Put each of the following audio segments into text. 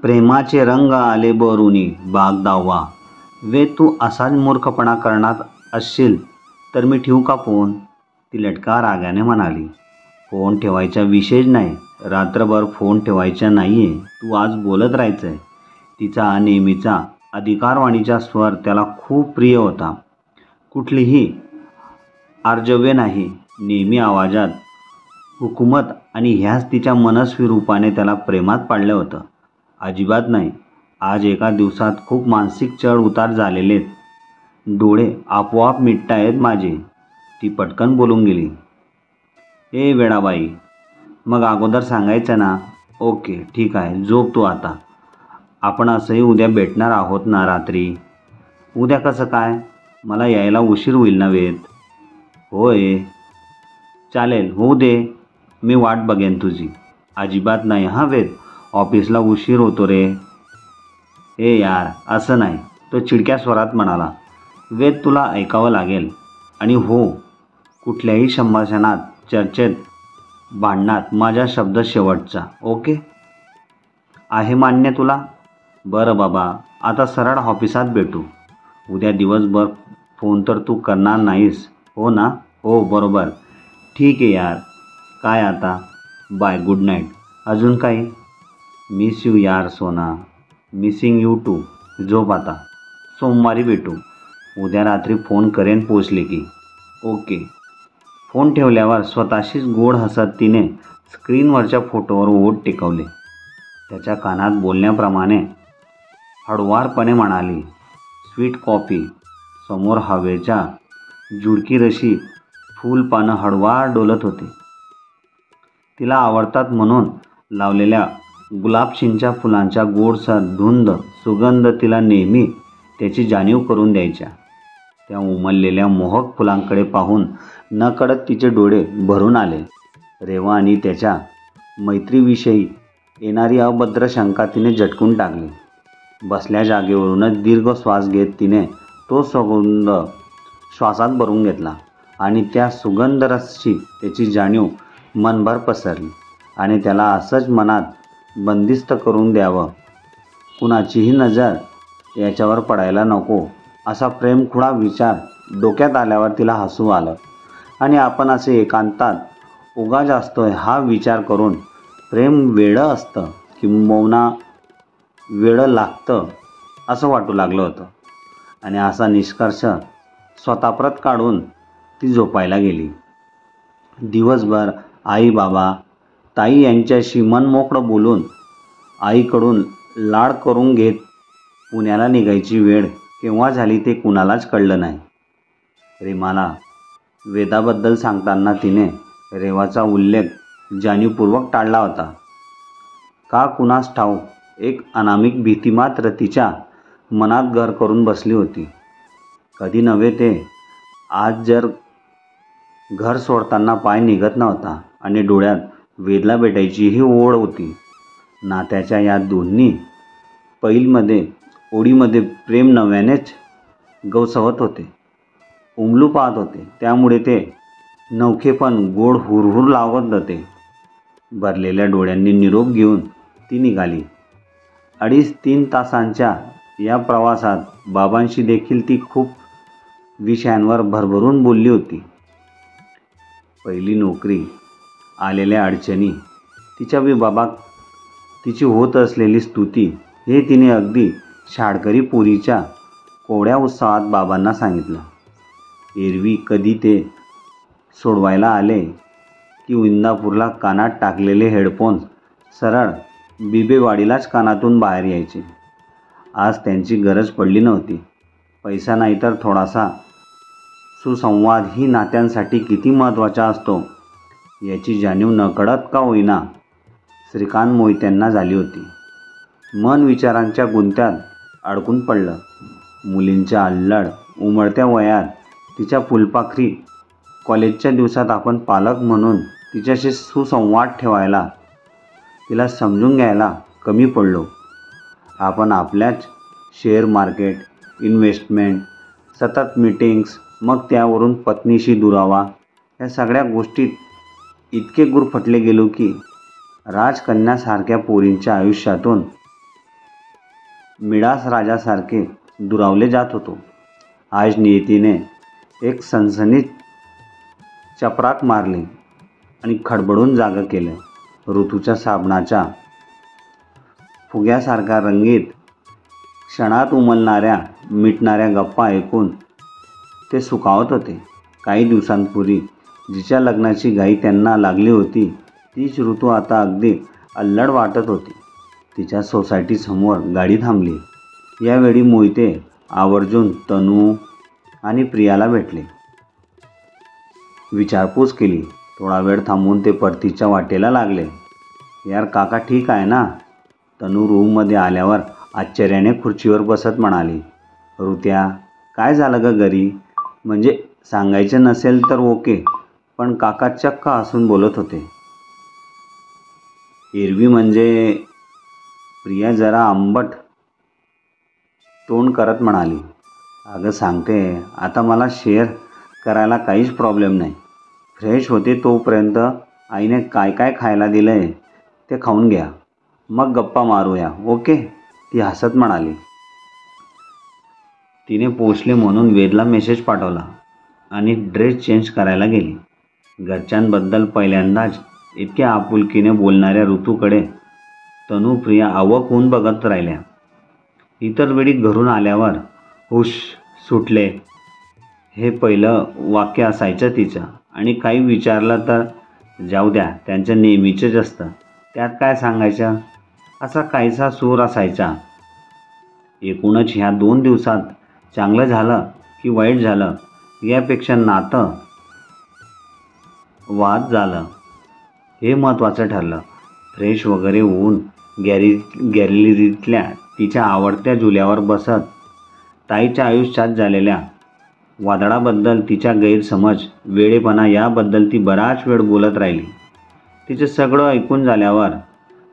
प्रेमाचे रंग आले बरुनी बाग दावा. वे तू असाच मूर्खपणा करणार असशील तर मी ठेवू का फोन? ती लटका रागाने म्हणाली. फोन ठेवायचा विषय नाही, रात्रभर फोन ठेवायचा नाहीये, तू आज बोलत राहायचंय. तिचा नेहमीचा अधिकारवाणीचा स्वर त्याला खूप प्रिय होता. कुठलीही आर्जव्य नाही, नेहमी आवाजात हुकूमत, आणि ह्याच तिच्या मनस्वी रूपाने त्याला प्रेमात पाडलं होतं. अजिबात नाही. आज एका दिवसात खूप मानसिक चढ उतार झालेलेत. डोळे आपोआप मिटतायत माझे. ती पटकन बोलून गेली. ए वेडाबाई, मग अगोदर सांगायचं ना. ओके ठीक आहे, झोप तू आता. आपण असंही उद्या भेटणार आहोत ना रात्री? उद्या कसं काय? मला यायला उशीर होईल ना वेद? होय, चालेल, होऊ दे. मी वाट बघेन तुझी. अजिबात नाही हां वेद, ऑफिसला उशीर होतो रे. ए यार, असं नाही, तो चिडक्या स्वरात म्हणाला. वेद, तुला ऐकावं लागेल. आणि हो, कुठल्याही संभाषणात, चर्चेत, भांडणात माझा शब्द शेवटचा. ओके आहे मान्य तुला? बरं बाबा, आता सरळ ऑफिसात भेटू. उद्या दिवसभर फोन तर तू करणार नाहीस, हो ना? हो बरोबर. ठीक आहे यार. काय आता? Bye, good night. अजून काही? मिस यू यार सोना. Missing you too. झोप आता. सोमवारी भेटू. उद्या रात्री फोन करेन पोचले की. ओके. फोन ठेवल्यावर स्वतःशीच गोड हसत तिने स्क्रीनवरच्या फोटोवर ओठ टेकवले. त्याच्या कानात बोलण्याप्रमाणे हळुवारपणे म्हणाली, स्वीट कॉफी. समोर हवेच्या झुळकीरशी फुलपानं हळुवार डोलत होते. तिला आवडतात म्हणून लावलेल्या गुलाबशिंच्या फुलांचा गोडसर धुंद सुगंध तिला नेहमी त्याची जाणीव करून द्यायच्या. त्या उमललेल्या मोहक फुलांकडे पाहून नकळत तिचे डोळे भरून आले. रेवा आणि त्याच्या मैत्रीविषयी येणारी अभद्र शंका तिने झटकून टाकली. बसल्या जागेवरूनच दीर्घ श्वास घेत तिने तो सुगंध श्वासात भरून घेतला आणि त्या सुगंधरसची त्याची जाणीव मनभर पसरली. आणि त्याला असंच मनात बंदिस्त करून द्यावं, कुणाचीही नजर याच्यावर पडायला नको, असा प्रेमखुळा विचार डोक्यात आल्यावर तिला हसू आलं. आणि आपण असे एकांतात उगाच असतोय हा विचार करून प्रेम वेडं असतं किंबहुना वेडं लागतं असं वाटू लागलं होतं. आणि असा निष्कर्ष स्वतःप्रत काढून ती झोपायला गेली. दिवसभर आई, बाबा, ताई यांच्याशी मनमोकळं बोलून आईकडून लाड करून घेत पुण्याला निघायची वेळ केव्हा झाली ते कुणालाच कळलं नाही. रेमाला वेदाबद्दल सांगताना तिने रेवाचा उल्लेख जाणीवपूर्वक टाळला होता. का कुणास ठाऊक, एक अनामिक भीती मात्र तिच्या मनात घर करून बसली होती. कधी नव्हे ते आज जर घर सोडताना पाय निघत नव्हता आणि डोळ्यात वेदला भेटायचीही ओढ होती. नात्याच्या या दोन्ही पैलमध्ये ओढीमध्ये प्रेम नव्यानेच गवसवत होते, उमलू पाहत होते. त्यामुळे ते नवखेपण गोड हुरहुर लावत होते. भरलेल्या डोळ्यांनी निरोप घेऊन ती निघाली. 2.5-3 तासांच्या या प्रवासात बाबांशी देखील ती खूप विषयांवर भरभरून बोलली होती. पहिली नोकरी, आलेल्या अडचणी, तिच्या बाबा तिची होत असलेली स्तुती, हे तिने अगदी शाळकरी पोरीच्या कोवड्या उत्साहात बाबांना सांगितलं. एरवी कधी ते सोडवायला आले की इंदापूरला कानात टाकलेले हेडफोन्स सरळ बिबेवाडीलाच कानातून बाहेर यायचे. आज त्यांची गरज पडली नव्हती. पैसा नाही तर थोडासा सुसंवाद ही नात्यांसाठी किती महत्त्वाचा असतो याची जाणीव नकळत का होईना श्रीकांत मोहित्यांना झाली होती. मन विचारांच्या गुंत्यात अडकून पडलं. मुलींच्या अल्लड उमळत्या वयात तिच्या फुलपाखरी कॉलेजच्या दिवसात आपण पालक म्हणून तिच्याशी सुसंवाद ठेवायला, तिला समजून घ्यायला कमी पडलो. आपण आपल्याच शेअर मार्केट, इन्व्हेस्टमेंट, सतत मीटिंग्स, मग त्यावरून पत्नीशी दुरावा, या सगळ्या गोष्टीत इतके गुरफटले गेलो की राजकन्यासारख्या पोरींच्या आयुष्यातून मिडास राजासारखे दुरावले जात होतो. आज नियतीने एक सनसनीत चपराक मारली आणि खडबडून जागं केलं. ऋतूच्या साबणाच्या फुग्यासारखा रंगीत क्षणात उमलणाऱ्या मिटणाऱ्या गप्पा ऐकून ते सुखावत होते. काही दिवसांपूर्वी जिच्या लग्नाची घाई त्यांना लागली होती तीच ऋतू आता अगदी अल्लड वाटत होती. तिच्या सोसायटीसमोर गाडी थांबली. यावेळी मोहिते आवर्जून तनू आणि प्रियाला भेटले. विचारपूस केली. थोडा वेळ थांबून ते परतीच्या वाटेला लागले. यार काका ठीक आहे ना? तनू रूममध्ये आल्यावर आश्चर्याने खुर्चीवर बसत म्हणाली. ऋत्या काय झालं ग घरी? म्हणजे सांगायचं नसेल तर ओके, पण काका चक्क हसून बोलत होते. एरवी म्हणजे प्रिया जरा आंबट तोंड करत म्हणाली. अगं सांगते, आता मला शेअर करायला काहीच प्रॉब्लेम नाही. फ्रेश होते तोपर्यंत आईने काय काय खायला दिलं आहे ते खाऊन घ्या, मग गप्पा मारूया ओके, ती हसत म्हणाली. तिने पोचले म्हणून वेदला मेसेज पाठवला आणि ड्रेस चेंज करायला गेली. घरच्यांबद्दल पहिल्यांदाच इतक्या आपुलकीने बोलणाऱ्या ऋतूकडे तनू प्रिया अवाक होऊन बघत राहिल्या. इतर वेळी घरून आल्यावर हुश सुटले हे पहिलं वाक्य असायचं तिचं, आणि काही विचारलं तर जाऊ द्या त्यांचं नेहमीचंच असतं, त्यात काय सांगायचं, असा काहीसा सूर असायचा. एकूणच ह्या 2 दिवसात चांगलं झालं की वाईट झालं यापेक्षा नातं वाद झालं हे महत्त्वाचं ठरलं. फ्रेश वगैरे होऊन गॅलरीतल्या तिच्या आवडत्या झुल्यावर बसत ताईच्या आयुष्यात झालेल्या वादळाबद्दल, तिच्या गैरसमज, वेडेपणा याबद्दल ती बराच वेळ बोलत राहिली. तिचं सगळं ऐकून झाल्यावर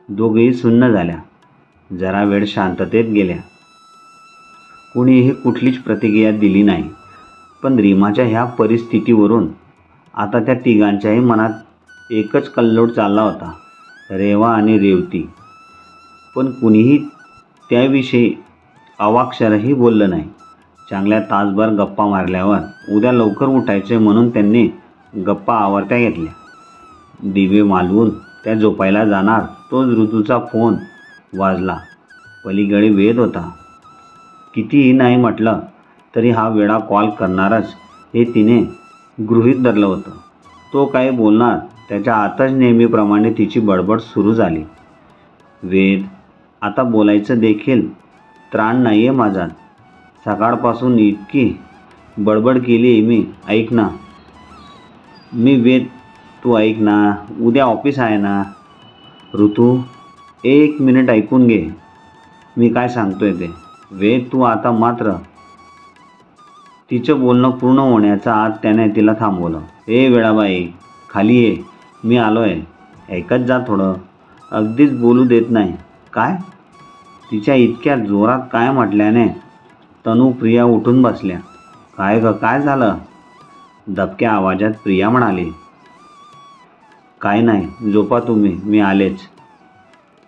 दोघेही सुन्न झाल्या. जरा वेळ शांततेत गेल्या. कुणीही कुठलीच प्रतिक्रिया दिली नाही. पण रीमाच्या ह्या परिस्थितीवरून आता त्या तिघांच्याही मनात एकच कल्लोळ चालला होता, रेवा आणि रेवती. पण कुणीही त्याविषयी अवाक्षरही बोललं नाही. चांगल्या तासभर गप्पा मारल्यावर उद्या लवकर उठायचे म्हणून त्यांनी गप्पा आवरत्या घेतल्या. दिवे मालवून त्या झोपायला जाणार तोच ऋतूचा फोन वाजला. पलीकडे वेद होता. कितीही नाही म्हटलं तरी हा वेळा कॉल करणारच हे तिने गृहीत धरलं होतं. तो काय बोलणार त्याच्या आतच नेहमीप्रमाणे तिची बडबड सुरू झाली. वेद, आता बोलायचं देखील त्राण नाही आहे माझा. सकाळपासून इतकी बडबड केली आहे मी. ऐक ना. मी वेद, तू ऐक ना, उद्या ऑफिस आहे ना. ऋतू, 1 मिनिट ऐकून घे मी काय सांगतोय ते. वेद, तू आता मात्र. तिचं बोलणं पूर्ण होण्याच्या आत त्याने तिला थांबवलं. ए वेळाबाई, खाली ये, मी आलो आहे. ऐकत जा थोडं. अगदीच बोलू देत नाही काय? तिच्या इतक्या जोरात काय म्हटल्याने तनू प्रिया उठून बसल्या. काय ग, काय झालं? दबक्या आवाजात प्रिया म्हणाली. काय नाही, झोपा तुम्ही, मी आलेच.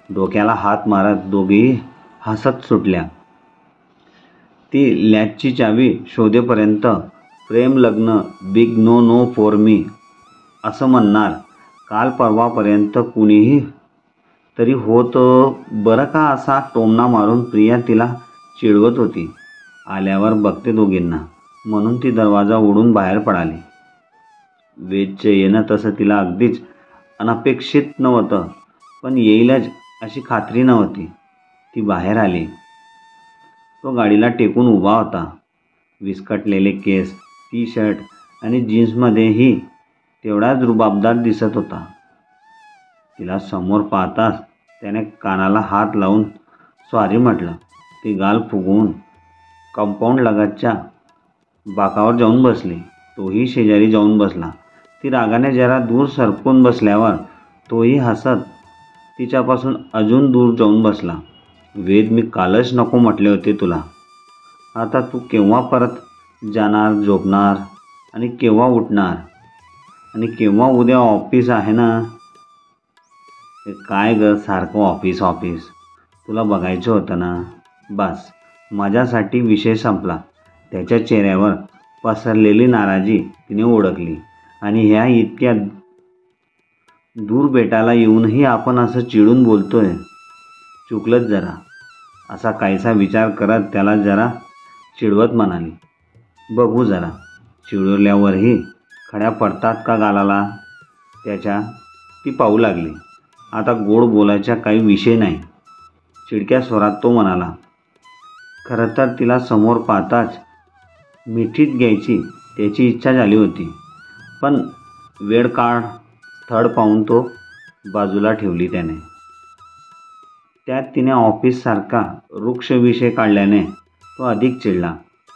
डोक्याला हात मारत दोघेही हसत सुटल्या. ती लॅचची चावी शोधेपर्यंत प्रेम लग्न big no no for me असं म्हणणार. काल परवापर्यंत कुणीही तरी होतं बरं का असा टोमणा मारून प्रिया तिला चिडवत होती. आल्यावर बघते दोघींना म्हणून ती दरवाजा उडून बाहेर पडाली. वेदचं येणं तसं तिला अगदीच अनपेक्षित नव्हतं, पण येईलच अशी खात्री नव्हती. ती बाहेर आली. तो गाडीला टेकून उभा होता. विस्कटलेले केस, टी शर्ट आणि जीन्समध्येही तेवढाच रुबाबदार दिसत होता. तिला समोर पाहताच त्याने कानाला हात लावून सॉरी म्हटलं. ती गाल फुगवून कंपाऊंड लगतच्या बाकावर जाऊन बसली. तोही शेजारी जाऊन बसला. ती रागाने जरा दूर सरकून बसल्यावर तोही हसत तिच्यापासून अजून दूर जाऊन बसला. वेद, मी कालच नको म्हटले होते तुला. आता तू केव्हा परत जाणार, झोपणार आणि केव्हा उठणार, आणि केव्हा उद्या ऑफिस आहे ना. काय ग, सारखं ऑफिस ऑफिस, तुला बघायचं होतं ना. बस माझ्यासाठी विषय संपला. त्याच्या चेहऱ्यावर पसरलेली नाराजी तिने ओळखली. आणि ह्या इतक्या दूर भेटायला येऊनही आपण असं चिडून बोलतोय, चुकलंच जरा, असा काहीसा विचार करत त्याला जरा चिडवत म्हणाली. बघू जरा चिडवल्यावरही खड्या पडतात का गालाला त्याच्या. ती पाहू लागली. आता गोड बोलायचा काही विषय नाही. चिडक्या स्वरात तो म्हणाला. खरं तर तिला समोर पाहताच मिठीत घ्यायची त्याची इच्छा झाली होती, पण वेळ काळ स्थळ पाहून तो बाजूला ठेवली त्याने. त्यात तिने ऑफिससारखा वृक्ष विषय काढल्याने तो अधिक चिडला.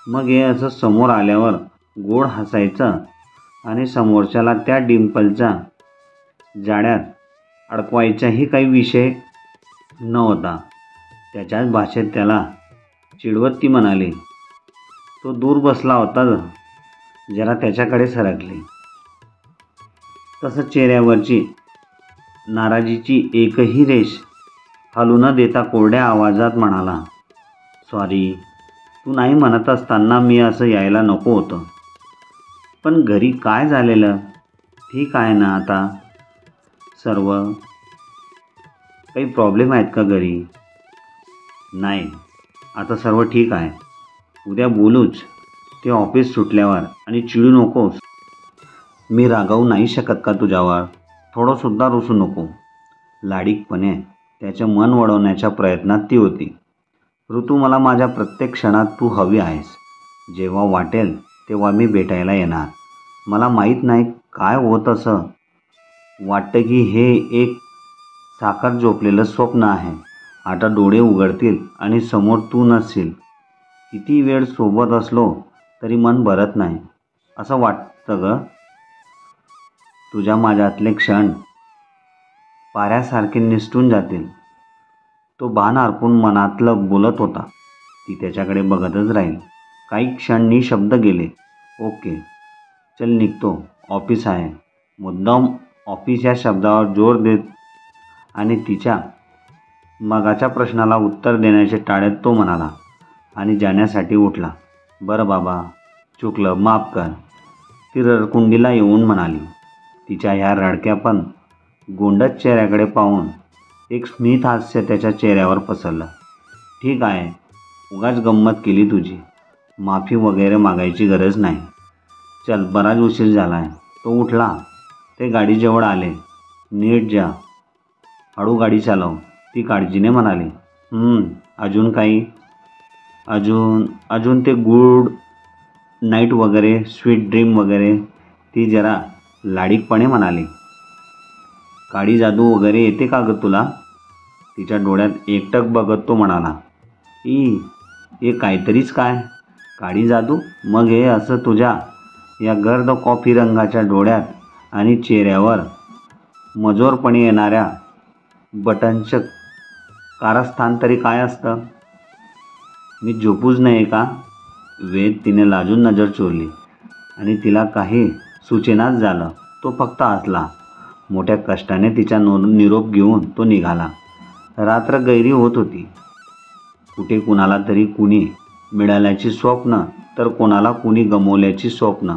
मग हे असं समोर आल्यावर गोड हसायचं आणि समोरच्याला त्या डिंपलच्या जाळ्यात अडकवायचाही काही विषय नव्हता. त्याच्याच भाषेत त्याला चिडवत ती म्हणाली. तो दूर बसला होता, जरा त्याच्याकडे सरकली. तसं चेहऱ्यावरची नाराजीची एकही रेष हलू न देता कोरड्या आवाजात म्हणाला. सॉरी, तू नाही म्हणत असताना मी असं यायला नको होतं. पण घरी काय झालेलं? ठीक आहे ना आता सर्व? काही प्रॉब्लेम आहेत का घरी? नाही, आता सर्व ठीक आहे. उद्या बोलूच ते ऑफिस सुटल्यावर. आणि चिडू नकोस. मी रागावू नाही शकत का तुझ्यावर? थोडंसुद्धा रुसू नको. लाडीकपणे त्याचे मन वळवण्याच्या प्रयत्नात ती होती. ऋतू, मला माझ्या प्रत्येक क्षणात तू हवी आहेस. जेव्हा वाटेल तेव्हा मी भेटायला येणार. मला माहीत नाही काय होत, असं वाटतं की हे एक साखर झोपलेलं स्वप्न आहे. आता डोळे उघडतील आणि समोर तू नसशील. किती वेळ सोबत असलो तरी मन भरत नाही असं वाटतं ग. तुझ्या माझ्यातले क्षण पाऱ्यासारखे निसटून जातील. तो बाण हरपून मनातलं बोलत होता. ती त्याच्याकडे बघतच राहील. काही क्षण निशब्द गेले. ओके, चल निघतो, ऑफिस आहे. मुद्दाम ऑफिस या शब्दावर जोर देत आणि तिच्या मगाच्या प्रश्नाला उत्तर देण्याचे टाळत तो म्हणाला आणि जाण्यासाठी उठला. बरं बाबा, चुकलं, माफ कर, ती रडकुंडीला येऊन म्हणाली. तिच्या ह्या रडक्या पण गोंडस चेहऱ्याकडे पाहून एक स्मित हास्य त्याच्या चेहऱ्यावर पसरलं. ठीक आहे, उगाच गंमत केली तुझी. माफी वगैरे मागायची गरज नाही. चल, बराच उशीर झाला आहे. तो उठला. ते गाडीजवळ आले. नीट जा, हळू गाडी चालव, ती काळजीने म्हणाली. अजून काही? अजून ते गुड नाईट वगैरे, स्वीट ड्रीम वगैरे, ती जरा लाडीकपणे म्हणाली. काळी जादू वगैरे येते का गं तुला? तिच्या डोळ्यात एकटक बघत तो म्हणाला. हे काहीतरीच काय? काळी जादू? मग हे असं तुझ्या या गर्द कॉफी रंगाच्या डोळ्यात आणि चेहऱ्यावर मजोरपणे येणाऱ्या बटनचं कारस्थान तरी काय असतं? मी झोपूच नाही का? वेद तिने लाजून नजर चोरली आणि तिला काही सुचेनाच झालं. तो फक्त हसला. मोठ्या कष्टाने तिचा निरोप घेऊन तो निघाला. रात्र गैरी होत होती. कुठे कुणाला तरी कुणी मिळाल्याची स्वप्न, तर कोणाला कुणी गमावल्याची स्वप्न.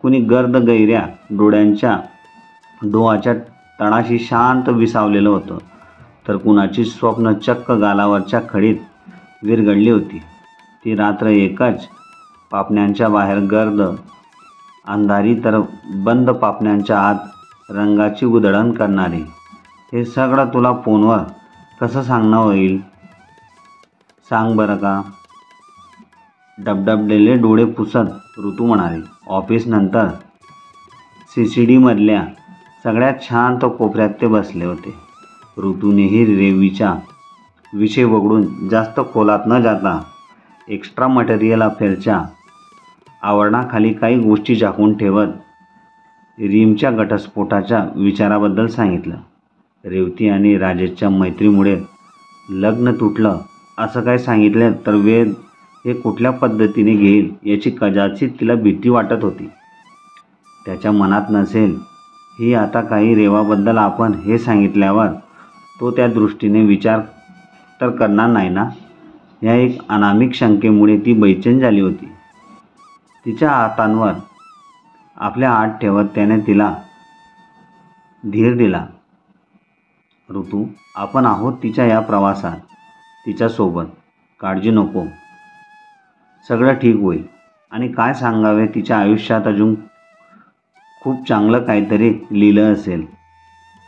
कुणी गर्द गैऱ्या डोळ्यांच्या डोहाच्या तळाशी शांत विसावलेलं होतं, तर कुणाची स्वप्न चक्क गालावरच्या खडीत विरघळली होती. ती रात्र एकच पापण्यांच्या बाहेर गर्द अंधारी, तर बंद पापण्यांच्या आत रंगाची उधळण करणारी. हे सगळं तुला फोनवर कसं सांगणं होईल? सांग बरं का? डबडबलेले डोळे पुसत ऋतू म्हणाली. ऑफिसनंतर CCD-मधल्या सगळ्यात शांत कोपऱ्यात ते बसले होते. ऋतूनेही रेवीचा विषय वगळून जास्त खोलात न जाता एक्स्ट्रा मटेरियल अफेअरच्या आवरणाखाली काही गोष्टी झाकून ठेवत रीमच्या घटस्फोटाच्या विचाराबद्दल सांगितलं. रेवती आणि राजेशच्या मैत्रीमुळे लग्न तुटलं असं काय सांगितलं तर वेद हे कुठल्या पद्धतीने घेईल याची कदाचित तिला भीती वाटत होती. त्याच्या मनात नसेल ही आता काही रेवाबद्दल आपण हे सांगितल्यावर तो त्या दृष्टीने विचार तर करणार नाही ना. या एक अनामिक शंकेमुळे ती बैचेन झाली होती. तिच्या हातांवर आपल्या हात ठेवत त्याने तिला धीर दिला. ऋतू, आपण आहोत तिच्या या प्रवासात, तिच्यासोबत. काळजी नको, सगळं ठीक होईल. आणि काय सांगावे, तिच्या आयुष्यात अजून खूप चांगलं काहीतरी लिहिलं असेल.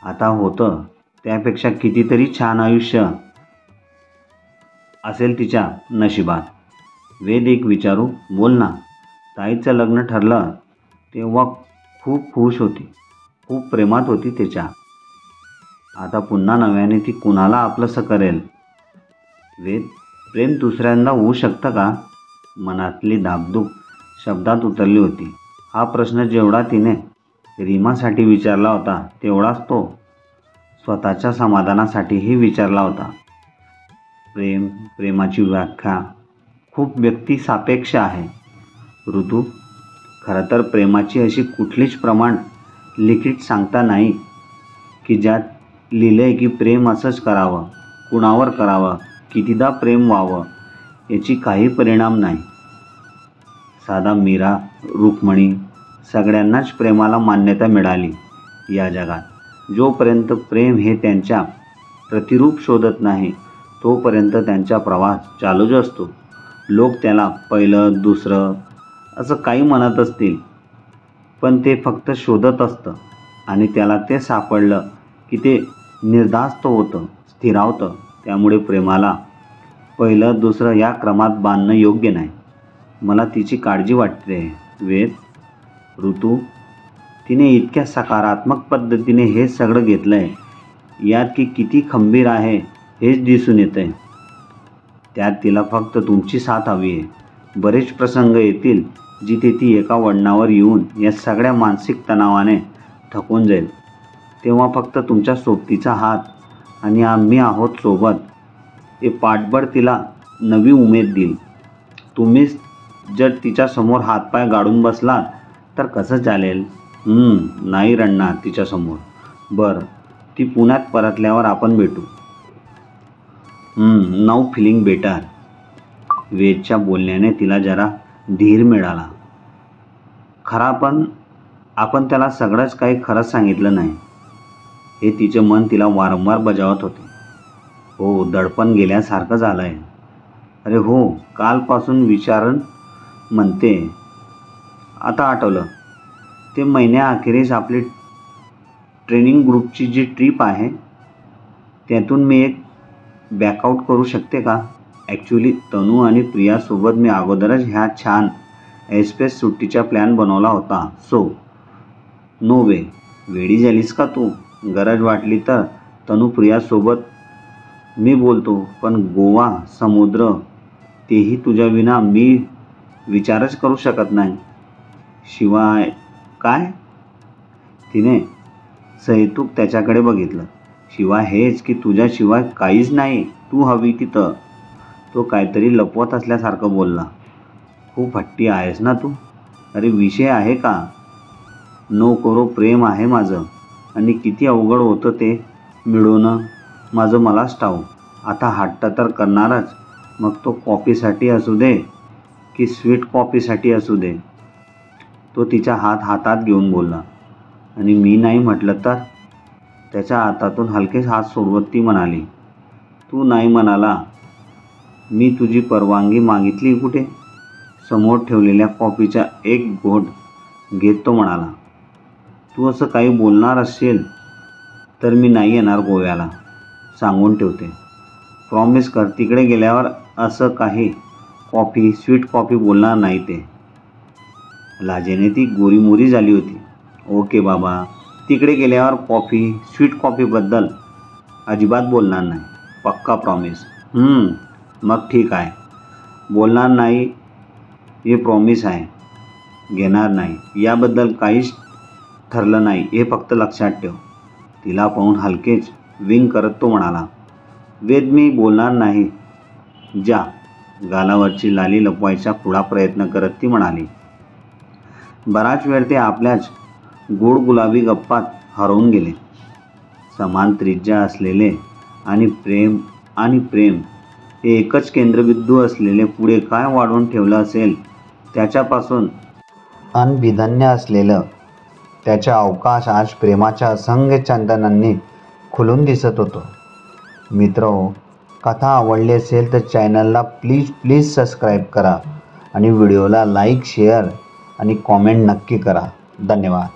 आता होतं त्यापेक्षा कितीतरी छान आयुष्य असेल तिच्या नशिबात. वेद, एक विचारू? बोल ना. ताईचं लग्न ठरलं तेव्हा खूप खुश होती, खूप प्रेमात होती त्याच्या. आता पुन्हा नव्याने ती कुणाला आपलंसं करेल? वेद, प्रेम दुसऱ्यांदा होऊ शकतं का? मनातली धाकधूक शब्दात उतरली होती. हा प्रश्न जेवढा तिने रीमासाठी विचारला होता तेवढाच तो स्वतःच्या समाधानासाठीही विचारला होता. प्रेमाची व्याख्या खूप व्यक्तिसापेक्ष आहे ऋतू. खरं तर प्रेमाची अशी कुठलीच प्रमाण लिखित सांगता नाही की ज्यात लिहिलंय की प्रेम असंच करावं, कुणावर करावं, कितीदा प्रेम व्हावं, याची काही परिणाम नाही. साधा मीरा, रुक्मिणी सगळ्यांनाच प्रेमाला मान्यता मिळाली या जगात. जोपर्यंत प्रेम हे त्यांच्या प्रतिरूप शोधत नाही तोपर्यंत त्यांचा प्रवास चालूच असतो. लोक त्याला पहिलं, दुसरं असं काही म्हणत असतील, पण ते फक्त शोधत असतं आणि त्याला ते सापडलं की ते निर्धास्त होतं, स्थिरावतं. त्यामुळे प्रेमाला पहिलं, दुसरं या क्रमात बांधणं योग्य नाही. मला तिची काळजी वाटते वेद. ऋतू, तिने इतक्या सकारात्मक पद्धतीने हे सगळं घेतलंय यात की किती खंबीर आहे हेच दिसून येतंय. त्यात तिला फक्त तुमची साथ हवी आहे. बरेच प्रसंग येतील जिथे ती एका वळणावर येऊन या सगळ्या मानसिक तणावाने थकून जाईल. तेव्हा फक्त तुमच्या सोबतीचा हात आणि आम्ही आहोत सोबत हे पाठबळ तिला नवी उमेद देईल. तुम्हीच जर तिच्यासमोर हातपाय गाडून बसलात तर कसं चालेल? नाही रडणार तिच्यासमोर. बरं, ती पुण्यात परतल्यावर आपण भेटू. Now feeling better. वेदच्या बोलण्याने तिला जरा धीर मिळाला. खरा पण आपण त्याला सगळंच काही खरंच सांगितलं नाही हे तिचे मन तिला वारंवार बजावत होते. हो, दडपण गेल्यासारखं झालंय. अरे हो, कालपासून विचारण म्हणते. आता आठवलं, ते महिन्याअखेरीस आपली ट्रेनिंग ग्रुपची जी ट्रिप आहे त्यातून मी एक बॅकआउट करू शकते का? ॲक्च्युली तनू आणि प्रियासोबत मी अगोदरच ह्या छान एस्पेस सुट्टीचा प्लॅन बनवला होता. सो नो वे. वेडी झालीस का तू? गरज वाटली तर तनू प्रियासोबत मी बोलतो, पण गोवा, समुद्र तेही तुझ्याविना मी विचारच करू शकत नाही. शिवाय काय? तिने सहैतुक त्याच्याकडे बघितलं. शिवाय हेच की तुझ्याशिवाय काहीच नाही तू हवी तिथं. तो काहीतरी लपवत असल्यासारखं बोलला. खूप हट्टी आहेस ना तू? अरे विषय आहे का? नो करो, प्रेम आहे माझं आणि किती अवघड होतं ते मिळवणं माझं मलाच ठाऊक. आता हट्ट तर करणारच, मग तो कॉफीसाठी असू दे की स्वीट कॉफीसाठी असू दे. तो तिच्या हातात घेऊन बोलला. आणि मी नाही म्हटलं तर? त्याच्या हातातून हलकेच हात सोडवत ती म्हणाली. तू नाही म्हणाला, मी तुझी परवानगी मागितली कुठे? समोर ठेवलेल्या कॉफीचा एक घोट घेत तो म्हणाला. तू असं काही बोलणार असेल तर मी नाही येणार गोव्याला, सांगून ठेवते. प्रॉमिस कर, तिकडे गेल्यावर असं काही कॉफी, स्वीट कॉफी बोलणार नाही ते. लाजेने ती गोरीमोरी झाली होती. ओके बाबा, तिकडे गेल्यावर कॉफी, स्वीट कॉफीबद्दल अजिबात बोलणार नाही. पक्का प्रॉमिस? मग ठीक आहे. बोलणार नाही हे प्रॉमिस आहे. घेणार नाही याबद्दल काहीच ठरलं नाही हे फक्त लक्षात ठेव. तिला पाहून हलकेच विंग करत तो म्हणाला. वेद, मी बोलणार नाही. जा. गालावरची लाली लपवायचा पुढा प्रयत्न करत ती म्हणाली. बराच वेळ ते आपल्याच गोड गुलाबी गप्पात हरवून गेले. समान त्रिज्या असलेले आणि प्रेम एकच केंद्रबिंदू असलेले पुढे काय वाढवून ठेवलं असेल त्याच्यापासून अनभिधन्य असलेलं त्याचे अवकाश आज प्रेमाच्या असंख्य चांदण्यांनी खुलून दिसत होतं. मित्रहो, कथा आवडली असेल तर चॅनलला प्लीज सबस्क्राईब करा आणि व्हिडिओला लाईक, शेअर आणि कॉमेंट नक्की करा. धन्यवाद.